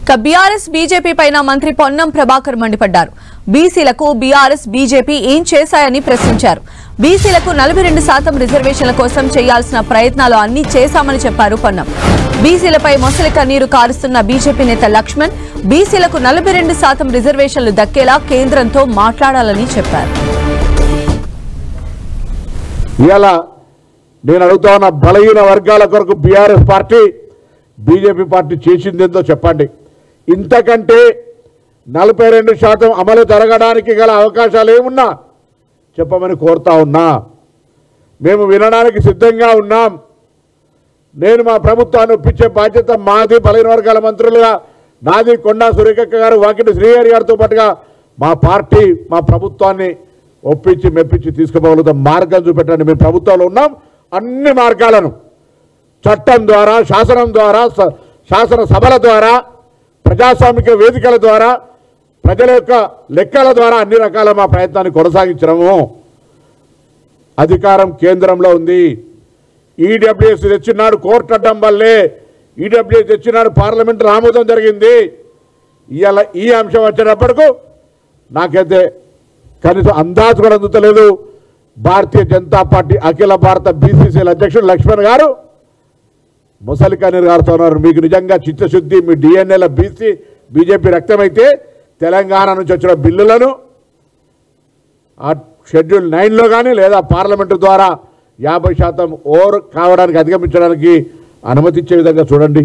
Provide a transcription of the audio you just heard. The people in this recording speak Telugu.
ఇక బీఆర్ఎస్ బీజేపీ పైన మంత్రి పొన్నం ప్రభాకర్ మండిపడ్డారు. బీసీలకు బీఆర్ఎస్ బీజేపీ ఏం చేశాయని ప్రశ్నించారు. బీసీలకు 42% రిజర్వేషన్ల కోసం చేయాల్సిన ప్రయత్నాలు అన్ని చేశామని చెప్పారు పొన్నం. బీసీలపై మొసలి కన్నీరు కారుస్తున్న బీజేపీ నేత లక్ష్మణ్ బీసీలకు 42% రిజర్వేషన్లు దక్కేలా కేంద్రంతో మాట్లాడాలని చెప్పారు. నేను అడుగుతా ఉన్న బలహీన వర్గాల కొరకు బీఆర్ఎస్ పార్టీ బీజేపీ పార్టీ చేసిందేందో చెప్పండి. ఇంతకంటే 42% అమలు జరగడానికి గల అవకాశాలు ఏమున్నా చెప్పమని కోరుతా ఉన్నా. మేము వినడానికి సిద్ధంగా ఉన్నాం. నేను మా ప్రభుత్వాన్ని ఒప్పించే బాధ్యత మాది. బలహీన వర్గాల మంత్రులుగా నాది, కొండా సురేఖక్క గారు, వాకిటి శ్రీహరి గారితో పాటుగా మా పార్టీ మా ప్రభుత్వాన్ని ఒప్పించి మెప్పించి తీసుకుపోగలుగుతాం. మార్గం చూపెట్టండి. మేము ప్రభుత్వంలో ఉన్నాం. అన్ని మార్గాలను చట్టం ద్వారా, శాసనం ద్వారా, శాసన సభల ద్వారా, ప్రజాస్వామిక వేదికల ద్వారా, ప్రజల యొక్క లెక్కల ద్వారా అన్ని రకాల మా ప్రయత్నాన్ని కొనసాగించడము. అధికారం కేంద్రంలో ఉంది. ఈడబ్ల్యూఎస్ తెచ్చినాడు కోర్టు అడ్డం వల్లే. ఈడబ్ల్యూఎస్ తెచ్చినాడు పార్లమెంటు ఆమోదం జరిగింది. ఇవాళ ఈ అంశం వచ్చేటప్పటికు నాకైతే కనీసం అందాజు కూడా అందుతలేదు. భారతీయ జనతా పార్టీ అఖిల భారత బీసీసీల అధ్యక్షుడు లక్ష్మణ్ గారు ముసలి కన్నీరు గారుతో ఉన్నారు. మీకు నిజంగా చిత్తశుద్ధి, మీ డిఎన్ఏల బీజేపీ రక్తమైతే తెలంగాణ నుంచి వచ్చిన బిల్లులను ఆ షెడ్యూల్ 9లో కానీ లేదా పార్లమెంటు ద్వారా 50% ఓవర్ కావడానికి అధిగమించడానికి అనుమతించే విధంగా చూడండి.